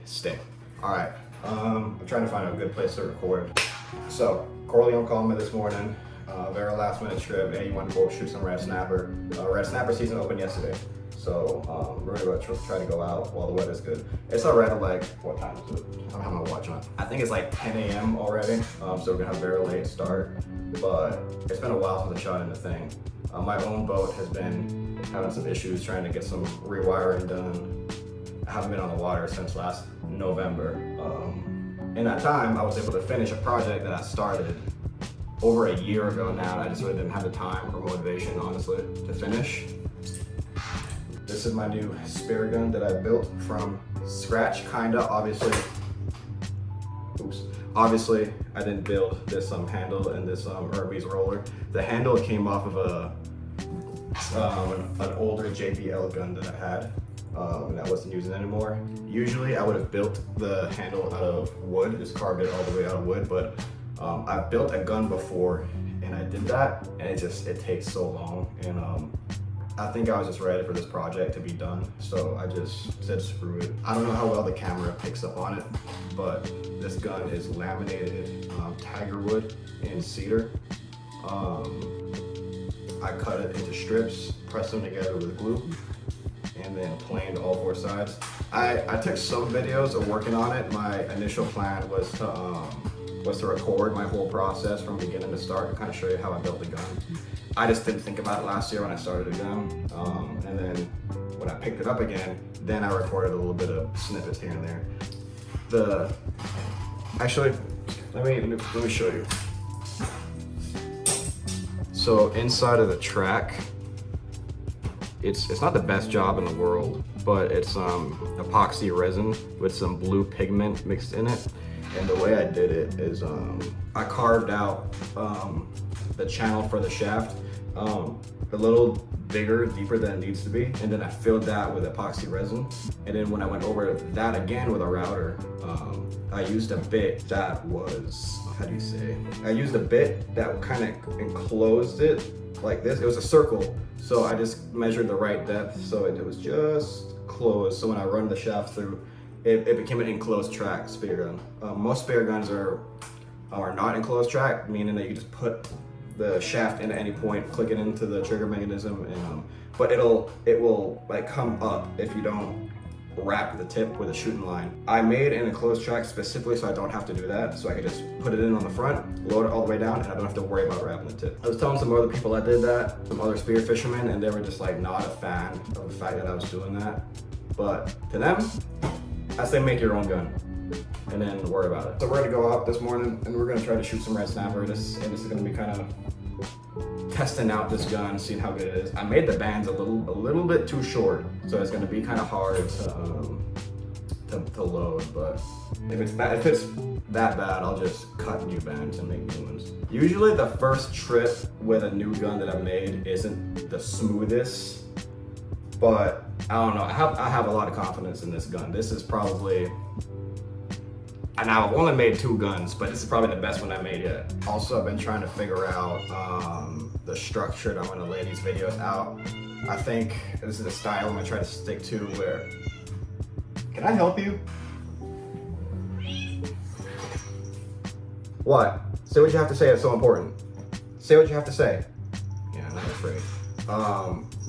stay. All right, I'm trying to find a good place to record. So, Corleone called me this morning, very last minute trip, and he wanted to go shoot some red snapper. Red snapper season opened yesterday. So we're gonna try to go out while the weather's good. It's already like, what time is it? I don't have my watch on. I think it's like 10 a.m. already, so we're gonna have a very late start. But it's been a while since I shot anything. My own boat has been having some issues trying to get some rewiring done. I haven't been on the water since last November. In that time, I was able to finish a project that I started over a year ago now. I just really didn't have the time or motivation, honestly, to finish. This is my new spear gun that I built from scratch, kinda, obviously. Oops. Obviously, I didn't build this handle and this Irby's roller. The handle came off of an older JBL gun that I had and I wasn't using anymore. Usually, I would have built the handle out of wood, just carved it all the way out of wood, but I've built a gun before and I did that, and it takes so long. And I think I was just ready for this project to be done, so I just said screw it. I don't know how well the camera picks up on it, but this gun is laminated tiger wood and cedar. I cut it into strips, pressed them together with glue, and then planed all four sides. I took some videos of working on it. My initial plan was to record my whole process from beginning to start and kind of show you how I built the gun. I just didn't think about it last year when I started the gun, and then when I picked it up again, then I recorded a little bit of snippets here and there. Actually, let me show you. So inside of the track, it's not the best job in the world, but it's epoxy resin with some blue pigment mixed in it. And the way I did it is I carved out the channel for the shaft a little bigger, deeper than it needs to be, and then I filled that with epoxy resin. And then when I went over that again with a router, I used a bit that was, how do you say? I used a bit that kind of enclosed it like this. It was a circle, so I just measured the right depth, so it was just closed. So when I run the shaft through, it became an enclosed track spear gun. Most spear guns are not enclosed track, meaning that you just put the shaft in at any point, click it into the trigger mechanism, and but it will like come up if you don't wrap the tip with a shooting line. I made an enclosed track specifically so I don't have to do that, so I could just put it in on the front, load it all the way down, and I don't have to worry about wrapping the tip. I was telling some other people I did that, some other spear fishermen, and they were just like not a fan of the fact that I was doing that. But to them, I say make your own gun and then worry about it. So we're gonna go out this morning and we're gonna try to shoot some red snapper. This is gonna be kind of testing out this gun, seeing how good it is. I made the bands a little bit too short, so it's gonna be kind of hard to load. But if it's that bad, I'll just cut new bands and make new ones. Usually the first trip with a new gun that I've made isn't the smoothest, but I don't know. I have a lot of confidence in this gun. This is probably, and I've only made 2 guns, but this is probably the best one I made yet. Also, I've been trying to figure out the structure that I'm gonna lay these videos out. I think this is the style I'm gonna try to stick to where, can I help you? What? Say what you have to say, it's so important. Say what you have to say. Yeah, I'm not afraid.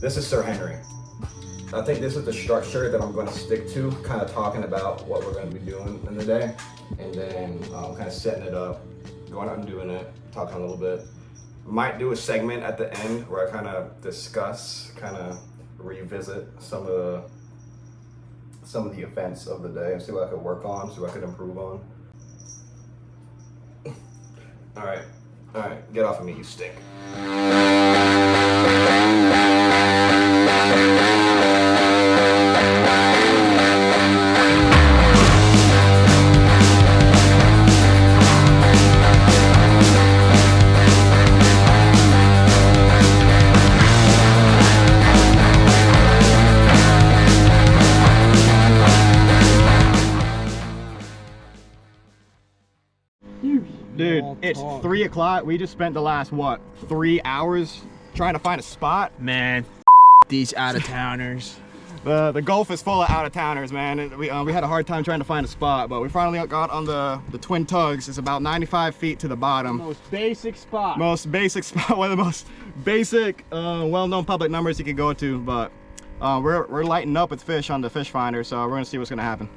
This is Sir Henry. I think this is the structure that I'm going to stick to, kind of talking about what we're going to be doing in the day, and then kind of setting it up, going out and doing it, talking a little bit. Might do a segment at the end where I kind of discuss, kind of revisit some of the events of the day and see what I could work on, see what I could improve on. All right, get off of me, you stink. Dude, it's 3 o'clock. We just spent the last, what, 3 hours trying to find a spot? Man, these out-of-towners. The Gulf is full of out-of-towners, man. And we had a hard time trying to find a spot, but we finally got on the twin tugs. It's about 95 feet to the bottom. Most basic spot. Most basic spot, one of the most basic, well-known public numbers you can go to. But we're lighting up with fish on the fish finder, so we're gonna see what's gonna happen.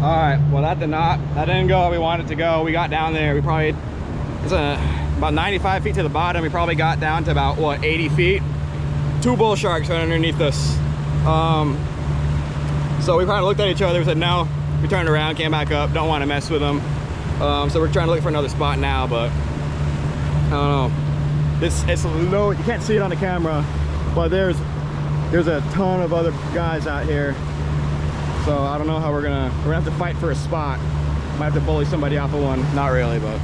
Alright, well that didn't go how we wanted it to go. We got down there, it's about 95 feet to the bottom. We probably got down to about, what, 80 feet? 2 bull sharks right underneath us. So we kind of looked at each other, we said no. We turned around, came back up, don't want to mess with them. So we're trying to look for another spot now, but I don't know. It's low, you can't see it on the camera, but there's a ton of other guys out here. So I don't know how we're gonna have to fight for a spot. Might have to bully somebody off of one. Not really, but.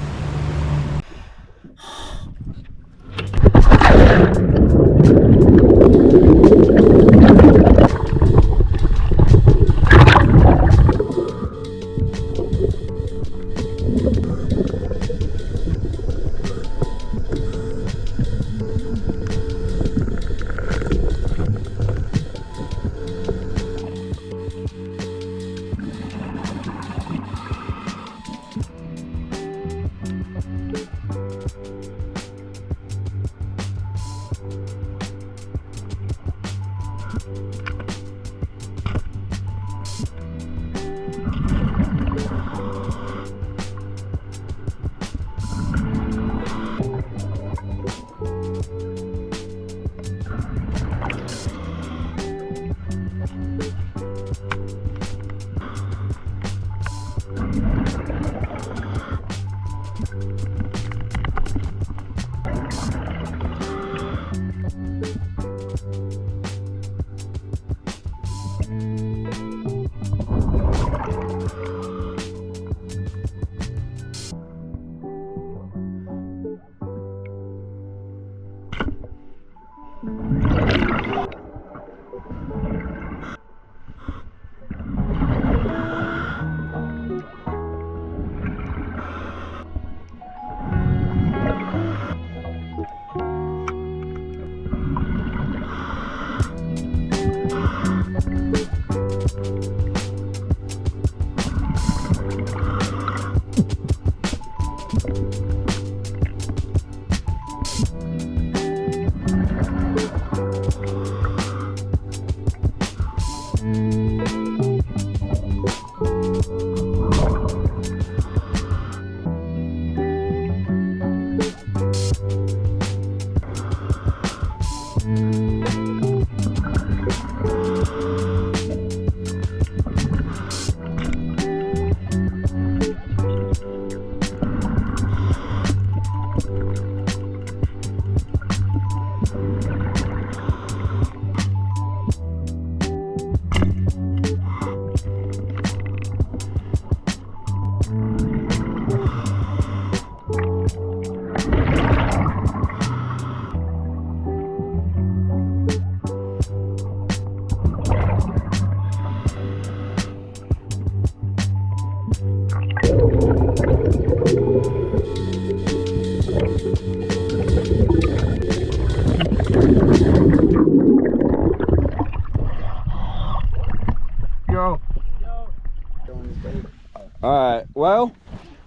Alright, well,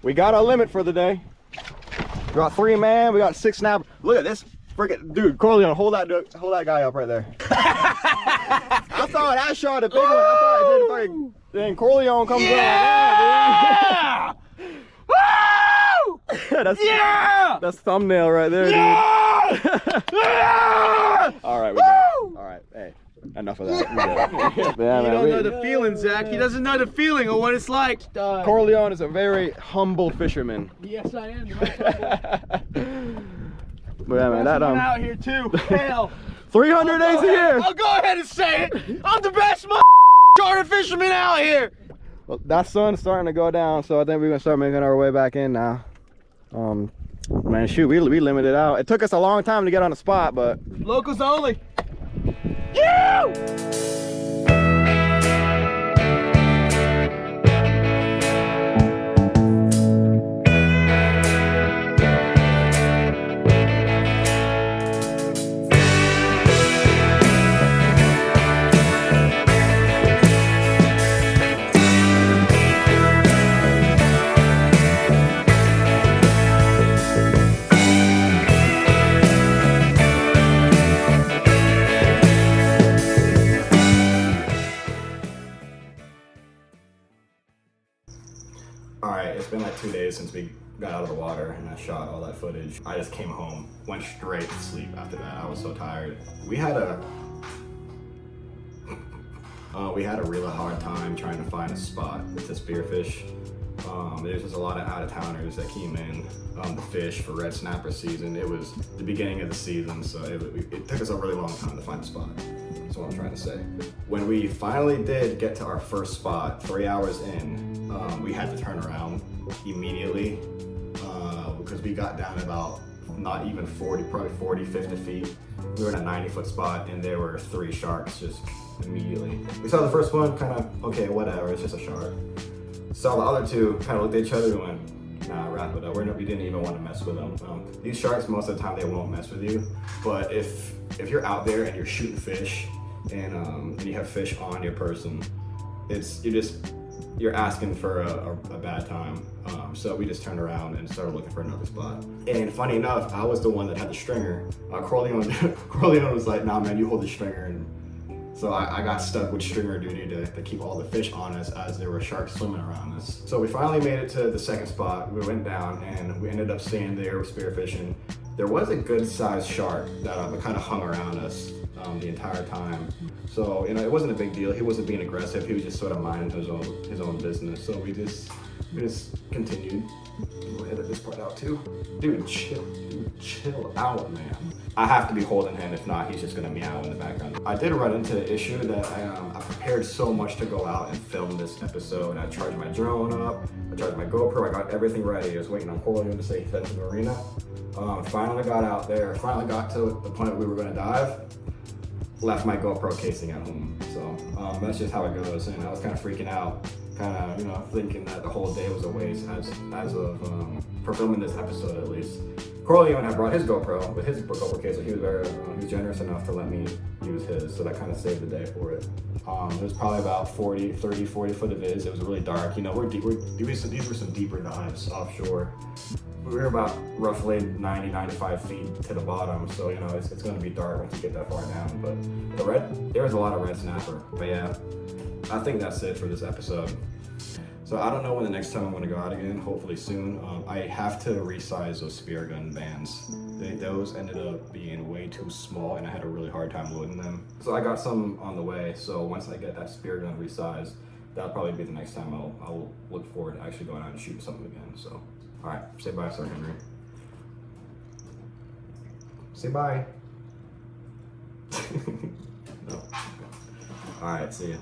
we got our limit for the day. We got 3 man, we got 6 snapper. Look at this Freaking dude, Corleone, hold that guy up right there. I thought I shot a big one. I thought it did. Then Corleone comes up. Yeah, dude. That's thumbnail right there, dude. All right, we go. All right, hey, enough of that. You don't know the feeling, Zach. He doesn't know the feeling of what it's like. Corleone is a very humble fisherman. Yes, I am. But yeah, man, that out here too. Hell, 300 days a year. I'll go ahead and say it. I'm the best charter fisherman out here. Well, that sun's starting to go down, so I think we're gonna start making our way back in now. Man, shoot, we limited out. It took us a long time to get on the spot, but Locals only. Alright, it's been like 2 days since we got out of the water and I shot all that footage. I just came home, went straight to sleep after that. I was so tired. We had a really hard time trying to find a spot to spearfish. There's just a lot of out-of-towners that came in to fish for red snapper season. It was the beginning of the season, so it took us a really long time to find a spot. That's what I'm trying to say. When we finally did get to our first spot, 3 hours in, we had to turn around immediately because we got down about not even 40, probably 40, 50 feet. We were in a 90-foot spot and there were 3 sharks just immediately. We saw the first one, kind of, okay, whatever, it's just a shark. Saw the other 2, kind of looked at each other and went, nah, wrap it up. We didn't even want to mess with them. These sharks, most of the time, they won't mess with you. But if you're out there and you're shooting fish and you have fish on your person, you're asking for a bad time. So we just turned around and started looking for another spot. And funny enough, I was the one that had the stringer. Corleone was like, nah, man, you hold the stringer. And so I got stuck with stringer duty to keep all the fish on us as there were sharks swimming around us. So we finally made it to the second spot. We went down and we ended up staying there spearfishing. There was a good sized shark that kind of hung around us the entire time. So, you know, it wasn't a big deal. He wasn't being aggressive. He was just sort of minding his own business. So we just continued. We'll edit this part out too. Dude, chill out, man. I have to be holding him. If not, he's just gonna meow in the background. I did run into the issue that I prepared so much to go out and film this episode. I charged my drone up. I charged my GoPro. I got everything ready. I was waiting on Corleone to say he's heading to the marina. Finally got out there. Finally got to the point we were gonna dive. Left my GoPro casing at home. So that's just how it goes. And I was kind of freaking out. Kind of, you know, thinking that the whole day was a waste as of for filming this episode at least. Corleone had brought his GoPro with his GoPro case, so he was generous enough to let me use his, so that kind of saved the day for it. It was probably about 30, 40 foot of viz. It was really dark. You know, these were some deeper dives offshore. We were about roughly 90, 95 feet to the bottom, so you know it's going to be dark once you get that far down. But there was a lot of red snapper. But yeah, I think that's it for this episode. So I don't know when the next time I'm going to go out again, hopefully soon. I have to resize those spear gun bands. Those ended up being way too small and I had a really hard time loading them. So I got some on the way, so once I get that spear gun resized, that'll probably be the next time I'll look forward to actually going out and shooting something again. So, all right, say bye, Sir Henry. Say bye. No. All right, see ya.